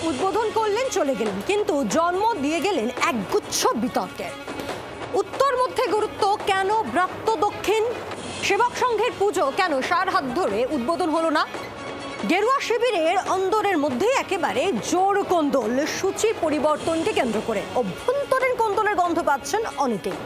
উদ্বোধন করলেন, চলে গেলেন, কিন্তু জন্ম দিয়ে গেলেন একগুচ্ছ বিতর্কের। উত্তর মধ্যে গুরুত্ব কেন ব্রাত্য দক্ষিণ? সেবক সংঘের পুজো কেন সার হাত ধরে উদ্বোধন হলো না? গেরুয়া শিবিরের অন্দরের মধ্যে একেবারে জোর কোন্দল সূচি পরিবর্তনকে কেন্দ্র করে। অভ্যন্তরীণ কোন্দলের গন্ধ পাচ্ছেন অনেকেই।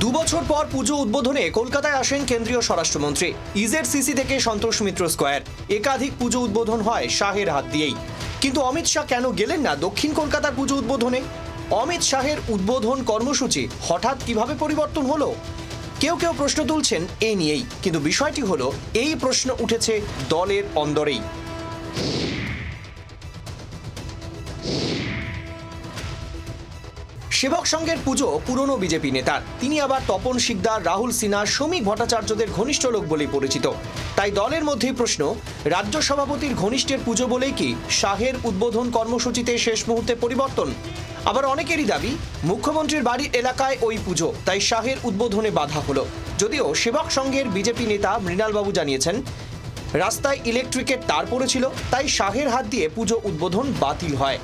দুবছর পর পুজো উদ্বোধনে কলকাতায় আসেন কেন্দ্রীয় স্বরাষ্ট্রমন্ত্রী। ইজেডসিসি থেকে সন্তোষ মিত্র স্কোয়ার, একাধিক পুজো উদ্বোধন হয় শাহের হাত দিয়েই। কিন্তু অমিত শাহ কেন গেলেন না দক্ষিণ কলকাতার পুজো উদ্বোধনে? অমিত শাহের উদ্বোধন কর্মসূচি হঠাৎ কিভাবে পরিবর্তন হলো? কেউ কেউ প্রশ্ন তুলছেন এই নিয়েই, কিন্তু বিষয়টি হলো এই প্রশ্ন উঠেছে দলের অন্দরেই। সেবক সংঘের পুজো পুরনো বিজেপি নেতার, তিনি আবার তপন শিকদার, রাহুল সিনহা, শ্রমিক ভট্টাচার্যদের ঘনিষ্ঠ লোক বলেই পরিচিত। তাই দলের মধ্যেই প্রশ্ন, রাজ্য সভাপতির ঘনিষ্ঠের পুজো বলেই কি শাহের উদ্বোধন কর্মসূচিতে শেষ মুহূর্তে পরিবর্তন? আবার অনেকেরই দাবি মুখ্যমন্ত্রীর বাড়ির এলাকায় ওই পুজো, তাই শাহের উদ্বোধনে বাধা হলো। যদিও সেবক সংঘের বিজেপি নেতা মৃণালবাবু জানিয়েছেন রাস্তায় ইলেকট্রিকের তার পড়েছিল, তাই শাহের হাত দিয়ে পুজো উদ্বোধন বাতিল হয়।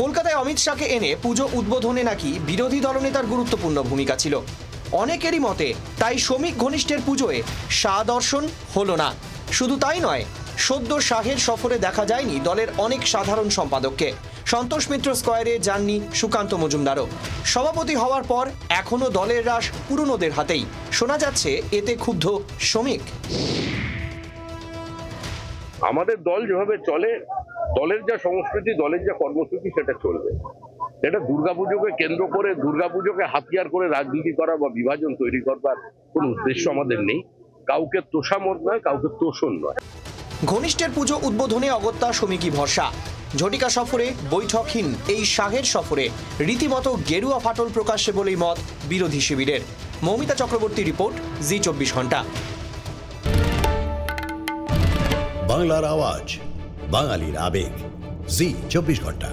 কলকাতায় অমিত শাহকে এনে পুজো উদ্বোধনে নাকি বিরোধী দলনেতার গুরুত্বপূর্ণ ভূমিকা ছিল অনেকেরই মতে, তাই শ্রমিক ঘনিষ্ঠের পুজোয় শাহ দর্শন হলো না। শুধু তাই নয়, সদ্য শাহের সফরে দেখা যায়নি দলের অনেক সাধারণ সম্পাদককে। সন্তোষ মিত্র স্কোয়ারে যাননি সুকান্ত মজুমদারও। সভাপতি হওয়ার পর এখনো দলের রাশ পুরনোদের হাতেই। শোনা যাচ্ছে এতে ক্ষুব্ধ শ্রমিক। আমাদের দল যেভাবে চলে, দলের যা সংস্কৃতি, দলের যা কর্মসূচি, সেটা চলবে। এটা দুর্গাপুজোকে কেন্দ্র করে, দুর্গাপুজোকে হাতিয়ার করে রাজনীতি করা বা বিভাজন তৈরি করবার কোনো উদ্দেশ্য আমাদের নেই। কাউকে তোষামত নয়, কাউকে তোষণ নয়। ঘনিষ্ঠের পুজো উদ্বোধনে অগত্যা শ্রমিকই ভরসা। ঝটিকা সফরে বৈঠকহীন এই শাহের সফরে রীতিমতো গেরুয়া ফাটল প্রকাশ্যে বলেই মত বিরোধী শিবিরের। মৌমিতা চক্রবর্তী রিপোর্ট, জি 24 ঘন্টা। বাংলার আওয়াজ, বাঙালির আবেগ, জি 24 ঘন্টা।